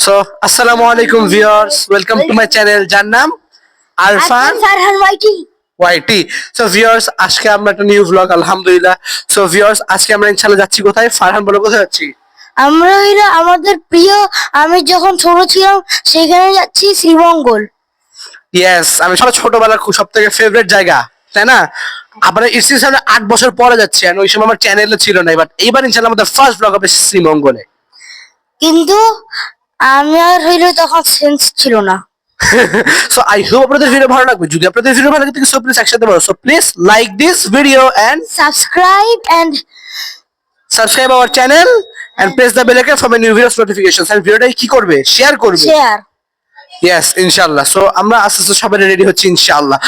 So আসসালামু আলাইকুম viewers, welcome to my channel যার নাম আরফান ফারহান ওয়াইটি। ওয়াইটি। সো ভিউয়ার্স, আজকে আমরা একটা নিউ ব্লগ আলহামদুলিল্লাহ। সো ভিউয়ার্স, আজকে আমরা ইনশাআল্লাহ যাচ্ছি কোথায়? ফারহান বলো, কোথায় যাচ্ছি? আমরা হইলো আমাদের প্রিয়, আমি যখন ছোট ছিলাম সেখানে যাচ্ছি শ্রীমঙ্গল। ইয়েস, আমি ছোটবেলার সব থেকে ফেভারিট জায়গা, তাই না? আমরা ইসির সামনে 8 বছর পরে যাচ্ছি, আর ওই সময় আমার চ্যানেলে ছিল না। বাট এইবার ইনশাআল্লাহ আমাদের ফার্স্ট ব্লগ হবে শ্রীমঙ্গলে। কিন্তু আমার হইলো তখন সেন্স ছিল না। সো আই হোপ আপনাদের ভিডিও ভালো লাগবে। যদি আপনাদের ভিডিও ভালো লাগে তাহলে সো প্লিজ একসাথে বলো, so please like this video and subscribe our channel and press the bell icon for my new videos notifications. And ভিডিওটা কি করবে? শেয়ার করবে। শেয়ার। ইয়েস, ইনশাআল্লাহ। সো আমরা আস্তে আস্তে সবাই রেডি হচ্ছি ইনশাআল্লাহ।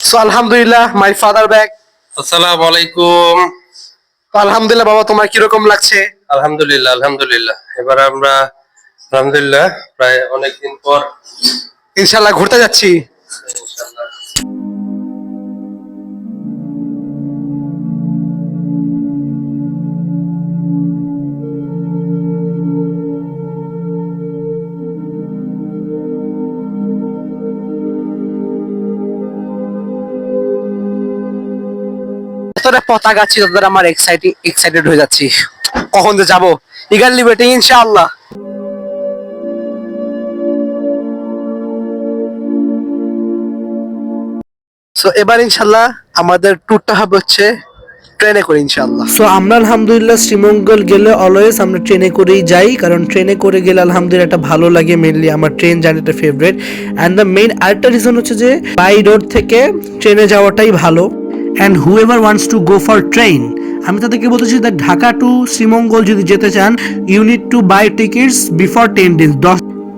সো আলহামদুলিল্লাহ, মাই ফাদার ব্যাক। আসসালামু আলাইকুম। তো আলহামদুলিল্লাহ বাবা, তোমার কিরকম লাগছে? আলহামদুলিল্লাহ আলহামদুলিল্লাহ। এবার আমরা আলহামদুলিল্লাহ প্রায় অনেকদিন পর ইনশাআল্লাহ ঘুরতে যাচ্ছি। ইনশাআল্লাহ যতটা পতাকা ছিল ততটা আমার এক্সাইটেড হয়ে যাচ্ছি। কখন যে যাবো, ইগারলি ওয়েটিং ইনশাআল্লাহ। সো এবার ইনশাআল্লাহ আমাদের ট্যুরটা হবে হচ্ছে ট্রেনে করে ইনশাআল্লাহ। সো আমরা আলহামদুলিল্লাহ শ্রীমঙ্গল গেলে অলওয়েজ আমরা ট্রেনে করেই যাই, কারণ ট্রেনে করে গেলে আলহামদুলিল্লাহ একটা ভালো লাগে। মেইনলি আমার ট্রেন জার্নিটা ফেভারিট। অ্যান্ড দ্য মেইন আরেকটা রিজন হচ্ছে যে বাই রোড থেকে ট্রেনে যাওয়াটাই ভালো। And whoever wants to go for train, আমি তাদেরকে বলতেছি দ্যাট ঢাকা টু শ্রীমঙ্গল যদি যেতে চান, you need to buy tickets before 10 days।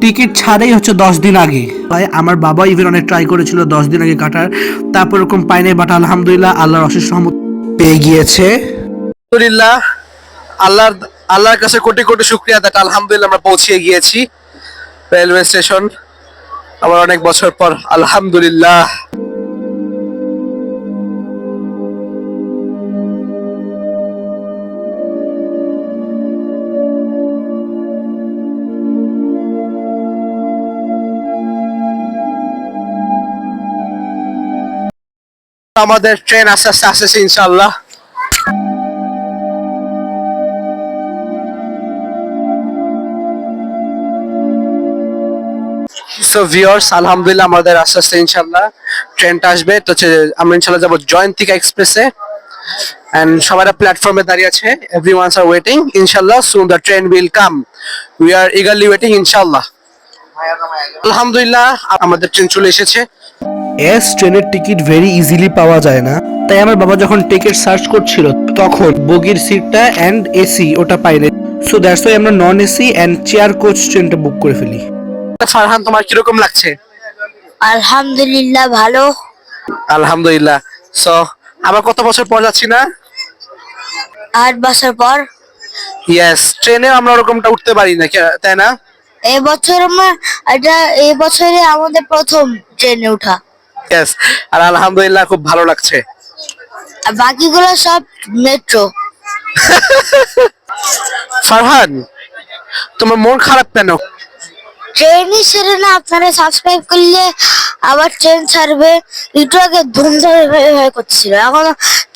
Ticket ছাড়েই হচ্ছে 10 দিন আগে। তাই আমার বাবা ইভেন অনেক ট্রাই করেছিল 10 দিন আগে কাটার, তারপর এরকম পাই নাই। বাট আলহামদুলিল্লাহ আল্লাহর অশেষ রহমত পেয়ে গিয়েছে। আলহামদুলিল্লাহ, আল্লাহর কাছে কোটি কোটি শুকরিয়া দ্যাট আলহামদুলিল্লাহ আমরা পৌঁছে গিয়েছি রেলওয়ে স্টেশন আবার অনেক বছর পর আলহামদুলিল্লাহ। আমাদের ট্রেন আস্তে আস্তে আসতেছে ইনশাআল্লাহ। সো ভিউয়ার্স, আলহামদুলিল্লাহ আমাদের আস্তে আস্তে ইনশাআল্লাহ ট্রেনটা আসবে। তো আমরা ইনশাআল্লাহ যাবো জয়ন্তিকা এক্সপ্রেসে। এন্ড সবাই প্ল্যাটফর্মে দাঁড়িয়ে আছে, এভরিওয়ানস আর ওয়েটিং। ইনশাআল্লাহ soon the train will come, we are eagerly waiting ইনশাআল্লাহ। আলহামদুলিল্লাহ আমাদের ট্রেন চলে এসেছে। ট্রেনের টিকিট ভেরি ইজিলি পাওয়া যায় না, তাই আমার বাবা যখন টিকিট সার্চ করছিল তখন বগির সিটটা এন্ড এসি ওটা পাইনি। সো দ্যাটস ওয়াই আমরা non AC and chair coach ট্রেনটা বুক করে ফেলি। ফারহান, তোমার কিরকম লাগছে? আলহামদুলিল্লাহ ভালো। আলহামদুলিল্লাহ। সো আবার কত বছর পর যাচ্ছি না? 8 বছর পর। ইয়েস, ট্রেনে আমরা ওরকমটা উঠতে পারি না, তাই না? এই বছরে আমাদের প্রথম ট্রেনে ওঠা। ইয়েস, আর আলহামদুলিল্লাহ খুব ভালো লাগছে। আর বাকিগুলো সব মেট্রো। ফারহান, তোমার মন খারাপ কেন? ট্রেনই ছেড়ে না, আপনারা সাবস্ক্রাইব করলে আবার ট্রেন ছাড়বে। একটু আগে ধুমধাম হয়ে করছিল, এখন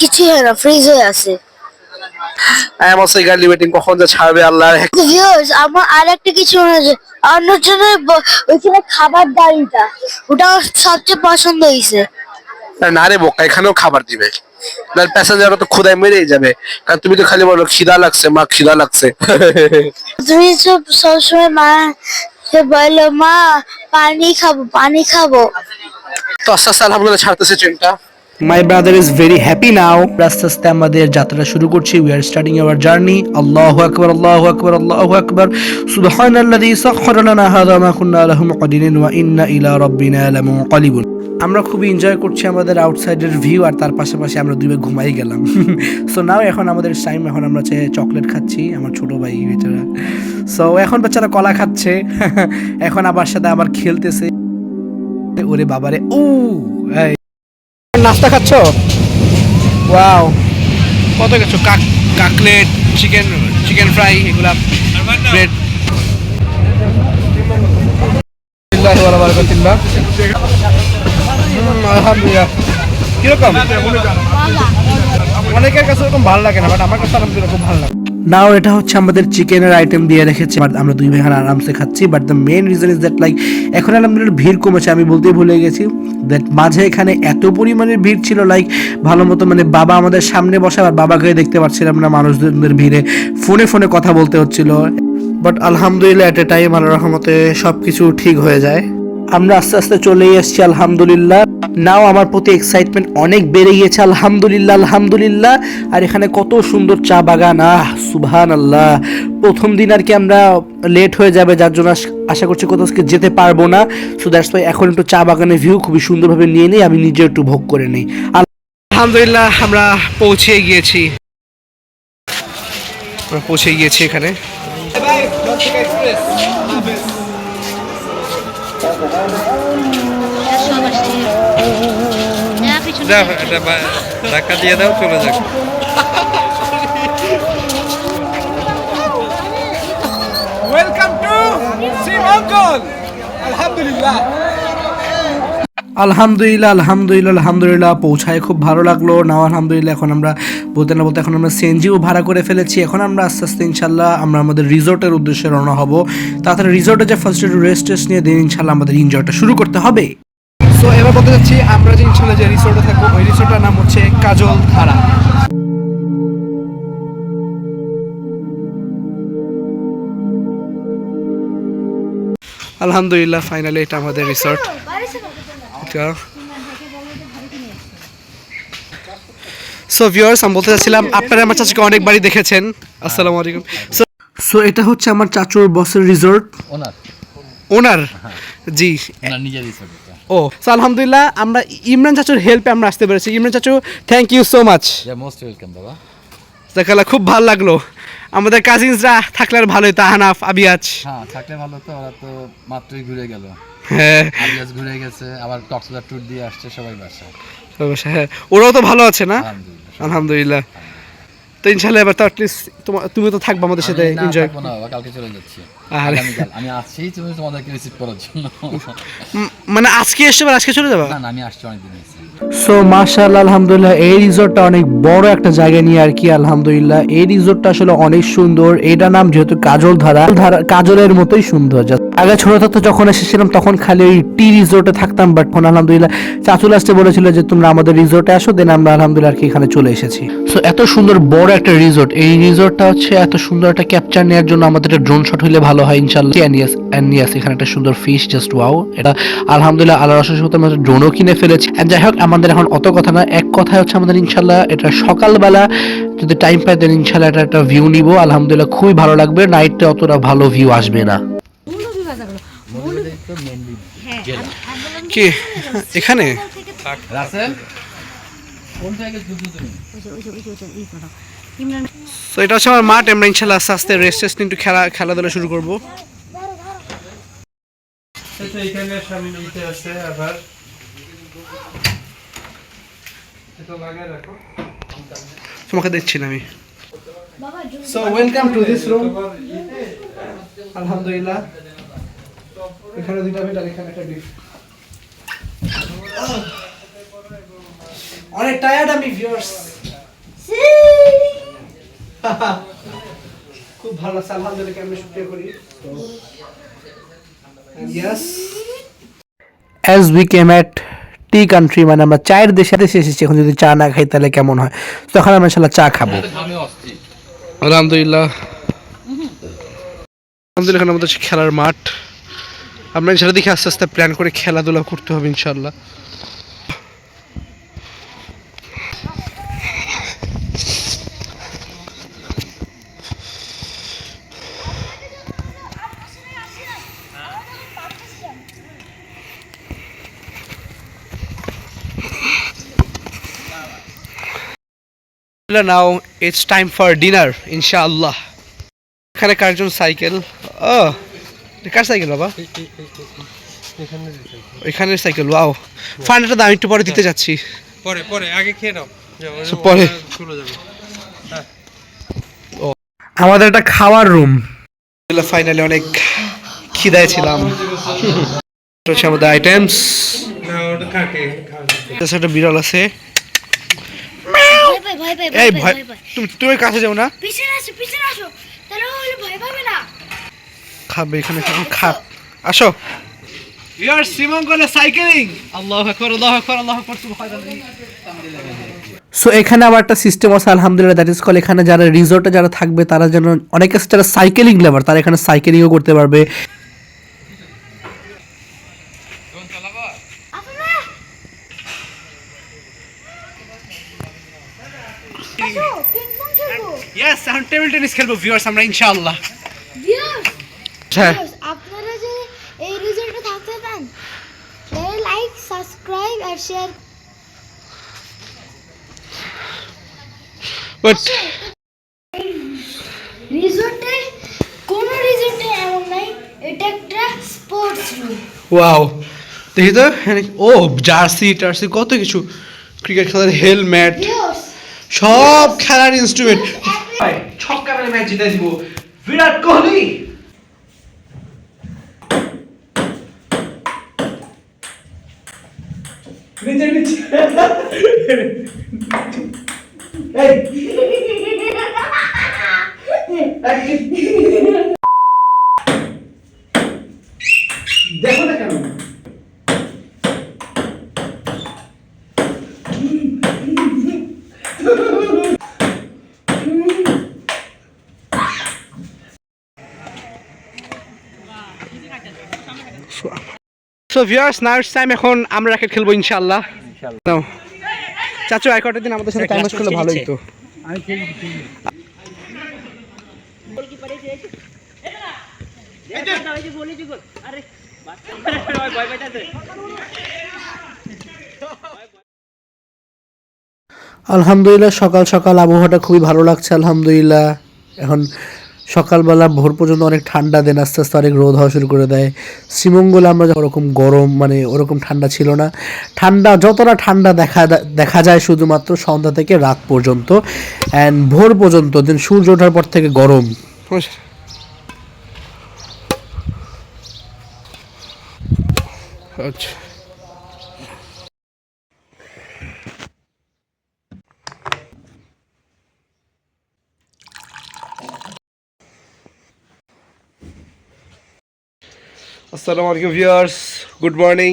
কিছুই হয় না, ফ্রিজ হয়ে আছে। I am also eagerly waiting, কখন যে ছাড়বে আল্লাহ। ভিউয়ার্স, আমার আরেকটা কিছু মনে হচ্ছে, অন্য ট্রেনের ওইখানে খাবার দাঁড়িটা, ওটা আমার সবচেয়ে পছন্দ হয়েছে। না রে বোকা, এখানেও খাবার দিবে, প্যাসেঞ্জাররা তো ক্ষুধায় মেরেই যাবে। কারণ তুমি তো খালি বলো খিদা লাগছে মা, খিদা লাগছে। তুমি সবসময় মা বলো, মা পানি খাবো পানি খাবো। তো আস্তে আস্তে আলহামদুলিল্লাহ ছাড়তেছে ট্রেনটা। My brother is very happy নাও। আস্তে আস্তে আমাদের যাত্রা শুরু করছি। We are starting hour journey. আল্লাহু আকবার আল্লাহু আকবার আল্লাহু আকবার, সুবহানাল্লাযী সাখখারা লানা হাযা মা কুন্না লাহু মুকরিনিন ওয়া ইন্না ইলা রাব্বিনা লামুনকালিবুন। আমরা খুবই এনজয় করছি আমাদের আউটসাইডের ভিউ, আর তার পাশাপাশি আমরা দুই ঘুমাই গেলাম। সো নাও এখন আমাদের টাইম, এখন আমরা চকলেট খাচ্ছি, আমার ছোট ভাই বেচারা। সো এখন বেচারা কলা খাচ্ছে। এখন আবার সাথে আবার খেলতেছে। ওরে বাবারে, ও নাস্তা খাচ্ছ? ওয়াও, কত কিছু, কাকলেট, চিকেন ফ্রাই, এগুলা ব্রেড। আলহামদুলিল্লাহ। কিরকম? অনেকের কাছে এরকম ভালো লাগে না, বাট আমার কাছে আলহামদুলিল্লাহ খুব ভালো লাগে। নাও এটা হচ্ছে আমাদের চিকেনের আইটেম দিয়ে রেখেছে, বাট আমরা দুই ভাই আরামসে খাচ্ছি। But the main reason is that like এখন আলহামদুলিল্লাহ ভিড় কমেছে, আমি বলতেই ভুলে গেছি দ্যাট মাঝে এখানে এত পরিমাণের ভিড় ছিল, লাইক ভালো মতো মানে বাবা আমাদের সামনে বসা, আর বাবাকে দেখতে পাচ্ছিলাম না, মানুষদের ভিড়ে ফোনে কথা বলতে হচ্ছিল। বাট আলহামদুলিল্লাহ এট এ টাইম আল্লাহর রহমতে সবকিছু ঠিক হয়ে যায়। আমরা আস্তে আস্তে চলেই এসেছি আলহামদুলিল্লাহ। নাও আমার প্রতি এক্সাইটমেন্ট অনেক বেড়ে গিয়েছে আলহামদুলিল্লাহ। আর এখানে কত সুন্দর চা বাগান, সুবহানাল্লাহ। প্রথম দিন আর কি আমরা লেট হয়ে যাবে, যার জন্য আশা করছি কোথাও যেতে পারবো না। সো দ্যাটস ওয়াই এখন একটু চা বাগানের ভিউ খুবই সুন্দরভাবে নিয়ে নিই, আমি নিজে একটু ভোগ করে নিই। আলহামদুলিল্লাহ আমরা পৌঁছে গিয়েছি এখানে। ধাক্কা দিয়ে দাও, চলে যাক। Welcome to Sreemangal. আলহামদুলিল্লাহ পৌঁছায় খুব ভালো লাগলো। নাও আলহামদুলিল্লাহ এখন আমরা বলতে এখন আমরা সিএনজিও ভাড়া করে ফেলেছি। এখন আমরা আস্তে আস্তে ইনশাল্লাহ আমরা আমাদের রিসোর্টের উদ্দেশ্যে রওনা হব। তাড়াতাড়ি রিসোর্টে যে ফার্স্ট একটু রেস্ট নিয়ে দিন ইনশাল্লাহ আমাদের এনজয়টা শুরু করতে হবে। সো এবার বলতে যাচ্ছি আমরা যে ইনশাল্লাহ যে রিসোর্টে থাকবো, ওই রিসোর্টের নাম হচ্ছে কাজল ধারা। আলহামদুলিল্লাহ ফাইনালি এটা আমাদের রিসোর্ট। সো ভিউয়ার্স, আমি বলতে চাচ্ছিলাম আপনারা আমার চাচুকে অনেকবারই দেখেছেন। আসসালামু আলাইকুম। সো এটা হচ্ছে আমার চাচুর বসের রিসোর্ট। ওনার জি, ওনার নিজের রিসোর্ট। ও সো আলহামদুলিল্লাহ আমরা ইমরান চাচুর হেল্পে আমরা আসতে পেরেছি। ইমরান চাচু, thank you so much. Most welcome বাবা। দেখালা খুব ভালো লাগলো। আমাদের কাজিনসরা থাকলে আর ভালোই, তাহানাফ, আবিয়াজ। হ্যাঁ, থাকলে ভালো তো, ওরা তো মাত্রই ঘুরে গেল। হ্যাঁ, আবিয়াজ ঘুরে গেছে, আবার কক্সবাজার ট্যুর দিয়ে আসছে সবাই বাসায়। অবশ্যই, হ্যাঁ ওরাও তো ভালো আছে না? আলহামদুলিল্লাহ। আলহামদুলিল্লাহ। তো ইনশাআল্লাহ এবার তো অ্যাটলিস্ট তুমি তো থাকবা আমাদের সাথে আমি না এনজয়। থাকবো না বাবা, কালকে চলে যাচ্ছি। আরে। আগামীকাল আমি আসছি তুমি তোমাদেরকে রিসিভ করার জন্য। মানে আজকে এসে আজকে চলে যাবা? না না, আমি আসছি অনেকদিন হয়েছে। সো মাশাআল্লাহ আলহামদুলিল্লাহ এই রিসোর্টটা অনেক বড় একটা জায়গা নিয়ে আর কি। আলহামদুলিল্লাহ এই রিসোর্টটা আসলে অনেক সুন্দর। এটার নাম যেহেতু কাজল ধারা, কাজলের মতোই সুন্দর। আগে ছোট থাকতে যখন এসেছিলাম তখন খালি ওই টি রিসোর্টে থাকতাম, বাট এখন আলহামদুলিল্লাহ চাচু লাস্টে বলেছিল যে তোমরা আমাদের রিসোর্টে আসো, দেন আমরা আলহামদুলিল্লাহ আর কি এখানে চলে এসেছি। সো এত সুন্দর বড় একটা রিসোর্ট, এই রিসোর্টটা হচ্ছে এত সুন্দর একটা ক্যাপচার নেওয়ার জন্য আমাদের একটা ড্রোন শট হলে ভালো হয় ইনশাআল্লাহ। এনিয়াস এখানে একটা সুন্দর ফিশ, জাস্ট ওয়াও। এটা আলহামদুলিল্লাহ আল্লাহর অশেষ মতো আমরা ড্রোনও কিনে ফেলেছি। যাই হোক আমাদের এখন অত কথা না, এক কথায় হচ্ছে আমাদের ইনশাআল্লাহ এটা সকালবেলা যদি টাইম পাই দেন ইনশাআল্লাহ এটা একটা ভিউ নিব। আলহামদুলিল্লাহ খুবই ভালো লাগবে। নাইটে অতটা ভালো ভিউ আসবে না। কি এখানে রাসেল কোন জায়গায় যুদ্ধ তুমি? তো এটা হচ্ছে আমার মাঠ। আমরা ইনশাআল্লাহ আস্তে আস্তে রেস্ট একটু খেলাধুলা শুরু করবো। এখানে সামনে ইতে আছে, আবার এটা লাগায় রাখো। তোমাকে দেখছি না আমি। So welcome to this room. আলহামদুলিল্লাহ এখানে দুইটা বেড আর এখানে একটা বেড। অনেক টায়ার্ড আমি ভিউয়ার্স। খুব ভালো লাগছে আলহামদুলিল্লাহ। কেমনে শুকরিয়া করি। Yes, as we came at T country, মানে আমরা চায়ের দেশে এসেছি। এখন যদি চা না খাই তাহলে কেমন হয়? তখন আমরা ইনশাআল্লাহ চা খাবো। আলহামদুলিল্লাহ আলহামদুলিল্লাহ আমাদের খেলার মাঠ। আমরা ইনশাআল্লাহ দেখি আস্তে আস্তে প্ল্যান করে খেলাধুলা করতে হবে ইনশাআল্লাহ। Now it's time for dinner ইনশাআল্লাহ। এখানে কার্জন সাইকেল। ও কার সাইকেল বাবা? এখানের সাইকেল। ওয়াও, ফান্ডটা দাম একটু পরে দিতে যাচ্ছি। পরে আগে খেয়ে নাও। পরে আমাদের একটা খাওয়ার রুম, ফাইনালি অনেক খিদায় ছিলাম। আমাদের আইটেমস একটা বিড়াল আছে। এই ভয়, তুমি কাছে যাও না, পিছনে আসো তাহলে ভয় পাবে না। খাবে এখানে, খাপ আসো। We are শ্রীমঙ্গলে সাইকেলিং। আল্লাহু আকবার, আল্লাহু আকবার, আল্লাহু আকবার, সুবহানাল্লাহ। সো এখানে আবার একটা সিস্টেম আছে আলহামদুলিল্লাহ, দ্যাট ইজ কল, এখানে যারা রিসোর্টে যারা থাকবে তারা যেন অনেকে যারা সাইকেলিং লাভার তারা এখানে সাইকেলিংও করতে পারবে। Yes, এখন টেবিল টেনিস খেলবো ভিউয়ার্স আমরা ইনশাআল্লাহ। হ্যাঁ, আপনারা যদি এই রিজল্টে থাকতে চান তাহলে লাইক, সাবস্ক্রাইব আর শেয়ার। বাট রিজল্টে কোন রিজল্টে এমন নাই, এটা একটা স্পোর্টস রুম। ওয়াও, দেখি তো ও জার্সি টার্সি কত কিছু, ক্রিকেট খেলার হেলমেট, সব খেলার ইনস্ট্রুমেন্ট। ছক্কা মেরে ম্যাচ জিতে দিব বিরাট কোহলি। দেখো না কেন, so viewers now it's time, এখন আমরা র্যাকেট খেলবো ইনশাআল্লাহ। নাও চাচু, আর কটা দিন আমাদের সাথে টাইম করলে ভালো হতো। আলহামদুলিল্লাহ সকাল সকাল আবহাওয়াটা খুবই ভালো লাগছে আলহামদুলিল্লাহ। এখন সকালবেলা ভোর পর্যন্ত অনেক ঠান্ডা দেন, আস্তে আস্তে অনেক রোদ হওয়া শুরু করে দেয়। শ্রীমঙ্গলে আমরা ওরকম গরম মানে ওরকম ঠান্ডা ছিল না। ঠান্ডা যতটা ঠান্ডা দেখা যায় শুধুমাত্র সন্ধ্যা থেকে রাত পর্যন্ত, অ্যান্ড ভোর পর্যন্ত দিন সূর্য ওঠার পর থেকে গরম। আচ্ছা, আসসালামু আলাইকুম ভিউয়ার্স, গুড মর্নিং।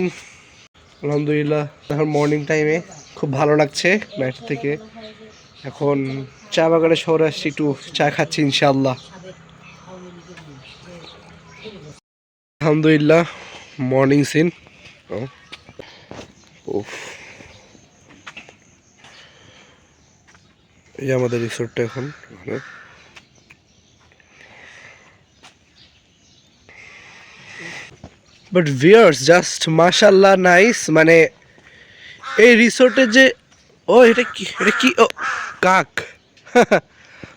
আলহামদুলিল্লাহ এখন মর্নিং টাইমে খুব ভালো লাগছে নাইট থেকে। এখন চা বাগানে শহরে আসছি, একটু চা খাচ্ছি ইনশাআল্লাহ। আলহামদুলিল্লাহ মর্নিং সিন। এই আমাদের রিসোর্টটা এখন এখানে। বাট ভিউয়ার্স জাস্ট মাশাআল্লাহ নাইস, মানে এই রিসোর্টে যে এটা কি ও কাক।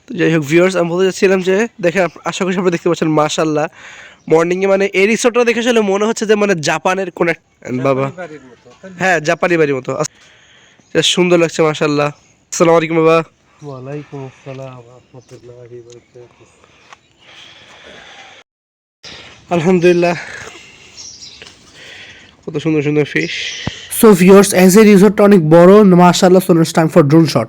তো যাই হোক ভিউয়ার্স, আমি বলতে চাচ্ছিলাম যে দেখেন, আশা করি আপনারা দেখতে পাচ্ছেন মাশাআল্লাহ মর্নিংয়ে, মানে এই রিসোর্টটা দেখে আসলে মনে হচ্ছে যে মানে জাপানের কোন বাবা, হ্যাঁ জাপানি বাড়ির মতো, সুন্দর লাগছে মাশাআল্লাহ। আসসালামু আলাইকুম বাবা। ওয়ালাইকুম আসসালাম ওয়া রাহমাতুল্লাহি ওয়া বারাকাতুহু। আলহামদুলিল্লাহ কত সুন্দর সুন্দর fish. So viewers, as a রিসোর্টটা অনেক বড় মাশাআল্লাহ। So it's time for drone shot.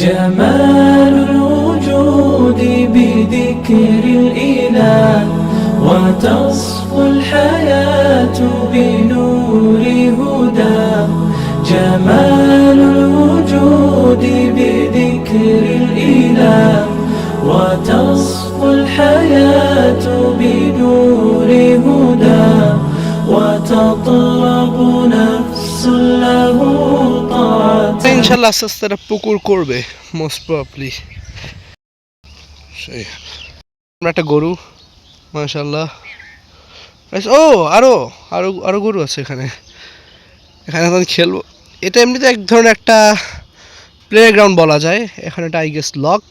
جمال الوجود بذكر الإله وتصفو الحياة بنور هداه. جمال الوجود وتطلب نفس له طاعة ইনশাল্লাহ আস্তে আস্তে একটা পুকুর করবে মোস্ট প্রবাবলি। সেই আমরা একটা গরু মাশাআল্লাহ। ও আরো আরো আরো গরু আছে এখানে, এখানে এখন খেলবো। এটা এমনিতে এক ধরনের একটা প্লে গ্রাউন্ড বলা যায়। এখানে এটা আই গেস লক।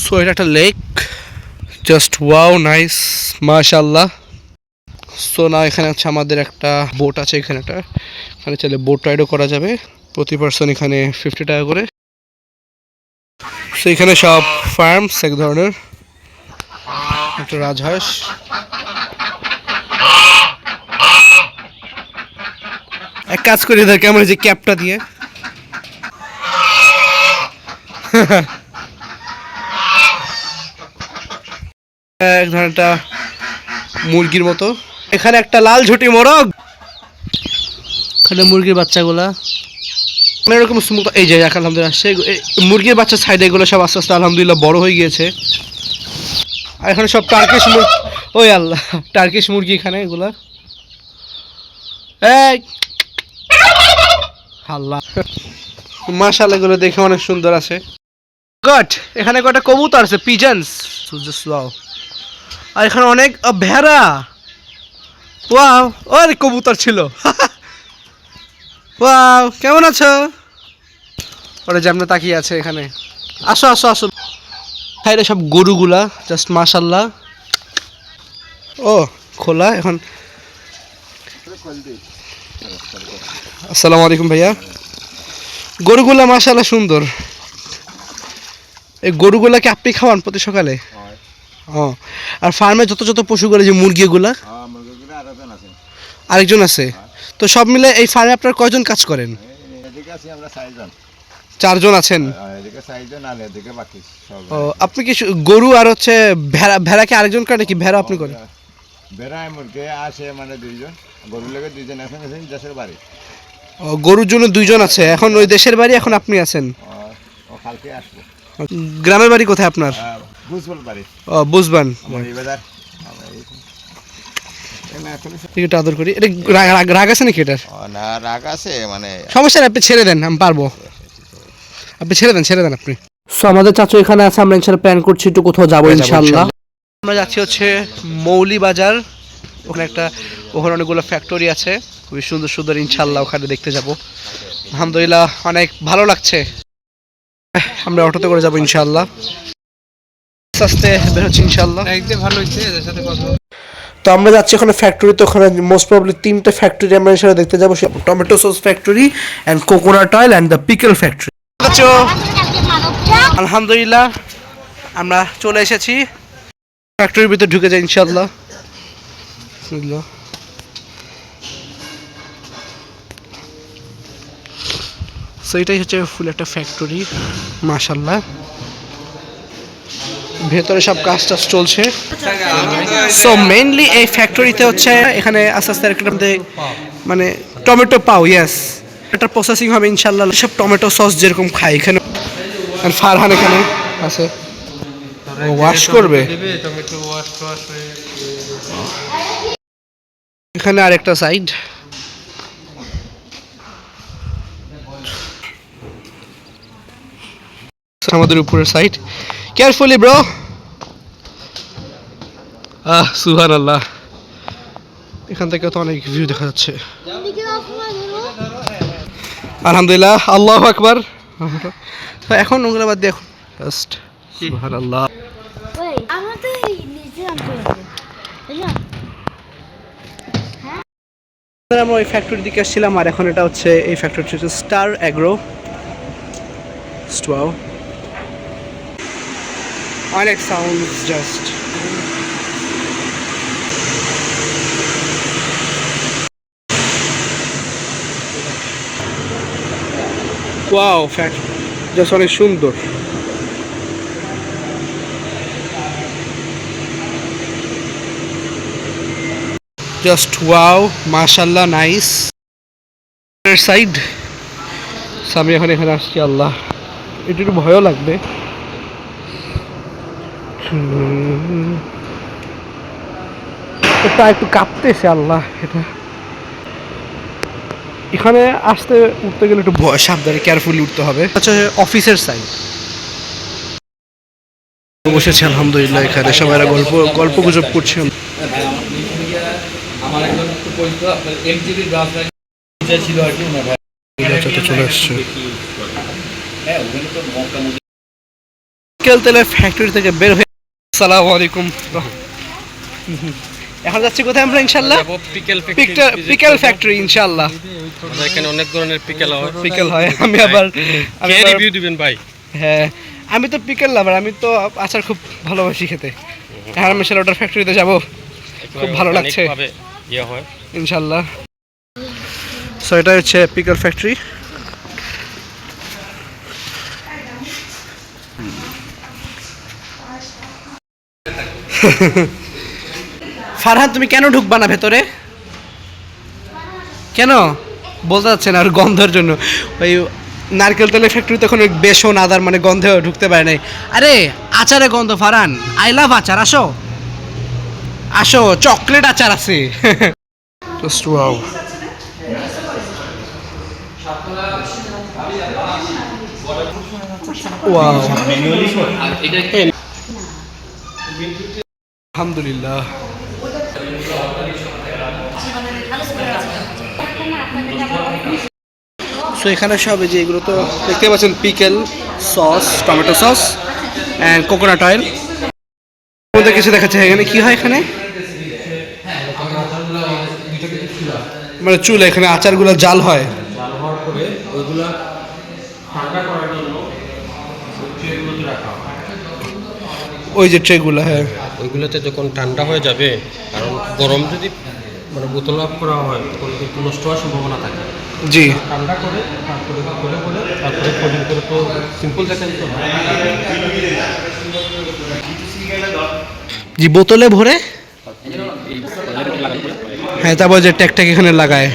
সো এটা একটা লেক, জাস্ট ওয়াও নাইস মাশাআল্লাহ। সো না এখানে হচ্ছে আমাদের একটা বোট আছে, এখানে চাইলে বোট রাইডও করা যাবে, প্রতি পার্সন এখানে 50 টাকা করে। সো এখানে সব ফার্মস এক ধরনের, একটা রাজহাঁস। এক কাজ করি ধর ক্যামেরা যে ক্যাপটা দিয়ে এক ধরনের একটা মুরগির মতো। এখানে একটা লাল ঝুটি মোরগ, এখানে মুরগির বাচ্চাগুলা এরকম স্মুথ। এই যে আলহামদুলিল্লাহ সেই মুরগির বাচ্চার সাইডে এগুলো সব আস্তে আস্তে আলহামদুলিল্লাহ বড় হয়ে গিয়েছে। আর এখানে সব টার্কিশ মুরগি, ওই আল্লাহ টার্কিশ মুরগি এখানে এগুলা। এই আল্লাহ মাশাআল্লাহ, এগুলো দেখে অনেক সুন্দর আছে। গড এখানে কয়টা কবুতর আছে, পিজনস। আর এখানে অনেক ভেড়া। ওয়াও ওরে কবুতর ছিল। ওয়াও কেমন আছো? ওরা যেমন তাকিয়ে আছে এখানে। আসো আসো আসো। সাইডে সব গরুগুলা জাস্ট মাশাআল্লাহ। ও খোলা এখন। আসসালামু আলাইকুম ভাইয়া। গরুগুলা মাশাআল্লাহ সুন্দর। এই গরুগুলাকে আপনি খাওয়ান প্রতি সকালে? ও আর ফার্মে যত যত পশুগুলো যে মুরগিগুলা আরেকজন আছে, তো সব মিলে এই ফার্মে আপনার কয়জন কাজ করেন? চারজন আছেন। ও আপনি কি গরু আর হচ্ছে ভেড়াকে আরেকজন করে নাকি ভেড়া আপনি করেন? ও গরুর জন্য দুইজন আছে এখন, ওই দেশের বাড়ি এখন আপনি আছেন। গ্রামের বাড়ি কোথায় আপনার? ও বুঝবান। একটু আদর করি। এটা রাগ আছে নাকি এটার? না রাগ আছে মানে সমস্যা নেই, আপনি ছেড়ে দেন, আমি পারবো। আপনি ছেড়ে দেন আপনি। সো আমাদের চাচু এখানে আছে, আমরা ইনশাআল্লাহ প্ল্যান করছি একটু কোথাও যাবো ইনশাআল্লাহ। আমরা যাচ্ছি হচ্ছে মৌলিবাজার, ওখানে অনেকগুলো ফ্যাক্টরি আছে, খুবই সুন্দর সুন্দর। ইনশাআল্লাহ ওখানে দেখতে যাব। আলহামদুলিল্লাহ অনেক ভালো লাগছে। আমরা অটোতে করে যাবো ইনশাআল্লাহ, আস্তে আস্তে বের হচ্ছে ইনশাআল্লাহ। একদম ভালো হচ্ছে এদের সাথে কথা। তো আমরা যাচ্ছি ওখানে ফ্যাক্টরিতে, ওখানে মোস্ট প্রবাবলি 3টে ফ্যাক্টরি আমরা সেটা দেখতে যাবো। Tomato sauce factory and coconut oil and the pickle factory. আলহামদুলিল্লাহ আমরা চলে এসেছি ফ্যাক্টরির ভিতরে, ঢুকে যাই ইনশাআল্লাহ। সো এটাই হচ্ছে ফুল একটা ফ্যাক্টরি মাশাআল্লাহ। ভেতরে সব কাজ টাজ চলছে। সো মেইনলি এই ফ্যাক্টরিতে হচ্ছে এখানে আস্তে আস্তে একটা মানে টমেটো পাও, ইয়েস এটা প্রসেসিং হবে ইনশাআল্লাহ। সব টমেটো সস যেরকম খাই এখানে। আর ফারহান এখানে আছে, ওয়াশ করবে এখানে। আরেকটা সাইড আমাদের উপরের সাইড। Carefully bro. সুবহানাল্লাহ, এখান থেকে তো অনেক ভিউ দেখা যাচ্ছে। আলহামদুলিল্লাহ, আল্লাহু আকবার। এখন ওগুলো বাদ দিয়ে এখন জাস্ট সুবহানাল্লাহ। আমরা ওই ফ্যাক্টরির দিকে আসছিলাম, আর এখন এটা হচ্ছে এই ফ্যাক্টরিটা হচ্ছে star agro. Wow. And it sounds just wow, fact just অনেক সুন্দর। Just wow, mashallah, nice. Side আমি এখন এখানে আসছি। আল্লাহ, এটা একটু ভয়ও লাগবে। এটা একটু কাঁপতেছে আল্লাহ। এটা এখানে আসতে উঠতে গেলে একটু ভয়, সাবধানে কেয়ারফুলি উঠতে হবে। আচ্ছা, অফিসের সাইড বসেছি আলহামদুলিল্লাহ, এখানে সবাই গল্প গুজব করছে। আমার একজন খুব পরিচিত আপনার এমজিবি ব্রাঞ্চ ছিল আর কি, ওনার ভাই চলে আসছে হ্যাঁ ওখানে তো মোটামুটি নারকেল তেলের ফ্যাক্টরি থেকে বের হয়ে। আসসালামু আলাইকুম। এখন যাচ্ছি কোথায় আমরা ইনশাআল্লাহ? পিকেল ফ্যাক্টরি ইনশাআল্লাহ। এখানে অনেক ধরনের পিকেল হয়। আমি আবার রিভিউ দিবেন ভাই? হ্যাঁ, আমি তো পিকেল লাভার, আমি তো আচার খুব ভালোবাসি খেতে। এখন আমি ওটার ফ্যাক্টরিতে যাব, খুব ভালো লাগছে ইনশাআল্লাহ। সো এটা হচ্ছে পিকেল ফ্যাক্টরি। ফারহান, তুমি কেন ঢুকবা না ভেতরে? কেন বলতে যাচ্ছে না? আর গন্ধের জন্য। ওই নারকেল তেলের ফ্যাক্টরিতে এখন বেসন আদার মানে গন্ধে ঢুকতে পারে নাই। আরে আচারে গন্ধ ফারহান, আই লাভ আচার। আসো আসো, চকলেট আচার আছে। Just wow. ওয়াও, আলহামদুলিল্লাহ। সো এখানে সব যে এগুলো তো দেখতে পাচ্ছেন, pickle sauce, tomato sauce and coconut oil. মধ্যে কিছু দেখাচ্ছে এখানে কি হয়, এখানে মানে চুলা, এখানে আচারগুলো জাল হয়। জাল হওয়ার পরে ওইগুলা ঠান্ডা করার জন্য ট্রেগুলোতে রাখা হয়। ওই যে ট্রেগুলো, হ্যাঁ, ওইগুলোতে যখন ঠান্ডা হয়ে যাবে, কারণ গরম যদি মানে বোতল আপ করা হয় তখন কিন্তু নষ্ট হওয়ার সম্ভাবনা থাকে। জি, ঠান্ডা করে তারপরে তারপরে কোডিং করে তো সিম্পল দেখেন তো। জি, বোতলে ভরে, হ্যাঁ, তারপর যে ট্যাগ এখানে লাগায়।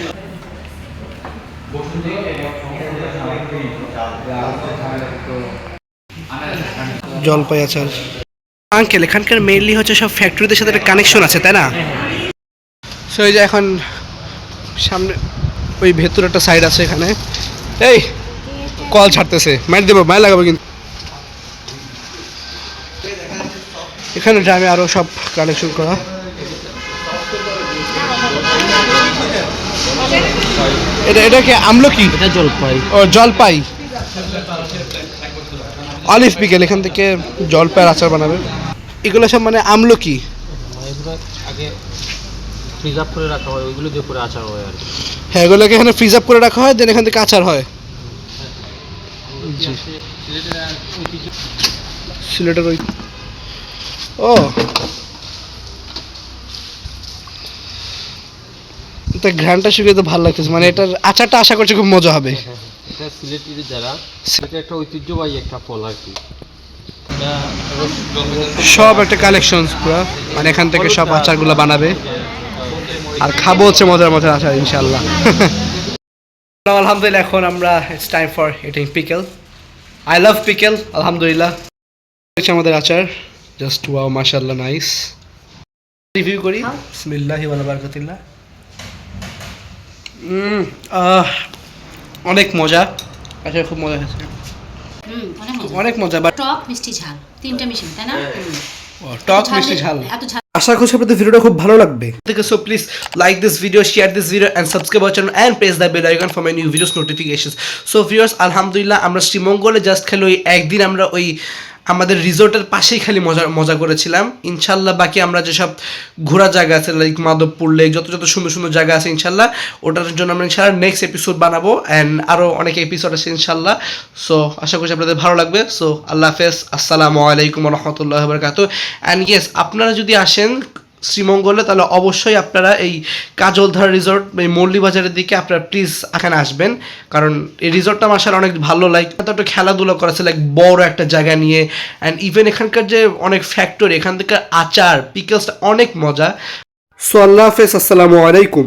জলপাই আচার। আঙ্কেল, এখানকার মেইনলি হচ্ছে সব ফ্যাক্টরিদের সাথে একটা কানেকশন আছে, তাই না? সো এই যে এখন সামনে ওই ভেতরে একটা সাইড আছে, এখানে এই কল ছাড়তেছে, মাইর দেবো, মাইর লাগাবো কিন্তু। এখানে ড্রামে আরও সব কানেকশন করা। এটা কি আমলকি? এটা জলপাই। ও, জলপাই। অলিভ পিকেল, এখান থেকে জলপাইয়ের আচার বানাবে। এগুলো সব মানে আমলকি। এগুলো আগে ফ্রিজ আপ করে রাখা হয়, ওইগুলো দিয়ে পরে আচার হয় আর কি। হ্যাঁ, এগুলোকে এখানে ফ্রিজ আপ করে রাখা হয়, দেন এখান থেকে আচার হয়। সিলেটের ওই ও এটা ঘ্রানটা শুকিয়ে তো ভালো লাগতেছে, মানে এটার আচারটা আশা করছি খুব মজা হবে। এটা সিলেটের যারা, এটা একটা ঐতিহ্যবাহী একটা ফল আর কি। সব একটা কালেকশন পুরো, মানে এখান থেকে সব আচারগুলো বানাবে আর খাবো হচ্ছে মজার মজার আচার ইনশাআল্লাহ। আলহামদুলিল্লাহ, এখন আমরা it's time for eating pickle. I love pickle. আলহামদুলিল্লাহ, আমাদের আচার জাস্ট ওয়াও, মাশাআল্লাহ, নাইস। রিভিউ করি। বিসমিল্লাহি ওয়া বারাকাতুল্লাহ। অনেক মজা, আচ্ছা, খুব মজা হয়েছে, অনেক মজা। বাট টক মিষ্টি ঝাল তিনটা মিশন, তাই না? টক মিষ্টি ঝাল। এত ঝাল। আশা করছি আপনাদের ভিডিওটা খুব ভালো লাগবে। So please like this video, share this video and subscribe our channel and press the bell icon for my new videos notifications. So viewers, আলহামদুলিল্লাহ, আমরা শ্রীমঙ্গলে জাস্ট খালি ওই একদিন আমরা ওই আমাদের রিসোর্টের পাশেই খালি মজা করেছিলাম। ইনশাল্লাহ বাকি আমরা যেসব ঘোরা জায়গা আছে, লাইক মাধবপুর লেক, যত সুন্দর সুন্দর জায়গা আছে, ইনশাল্লাহ ওটার জন্য আমরা ইনশাল্লাহ নেক্সট এপিসোড বানাবো অ্যান্ড আরও অনেক এপিসোড আছে ইনশাল্লাহ। সো আশা করছি আপনাদের ভালো লাগবে। সো আল্লাহ হাফেজ, আসসালামু আলাইকুম ওয়া রাহমাতুল্লাহি ওয়া বারাকাতুহু। অ্যান্ড ইয়েস, আপনারা যদি আসেন শ্রীমঙ্গলে তাহলে অবশ্যই আপনারা এই কাজলধারা রিসোর্ট, এই মৌলভীবাজারের দিকে আপনারা প্লিজ এখানে আসবেন, কারণ এই রিসোর্টটা আমার সাথে অনেক ভালো, লাইক একটু খেলাধুলা করেছে, লাইক বড় একটা জায়গা নিয়ে। অ্যান্ড ইভেন এখানকার যে অনেক ফ্যাক্টরি, এখান থেকে আচার পিকেলসটা অনেক মজা। সো আল্লাহ হাফেজ, আসসালামু আলাইকুম।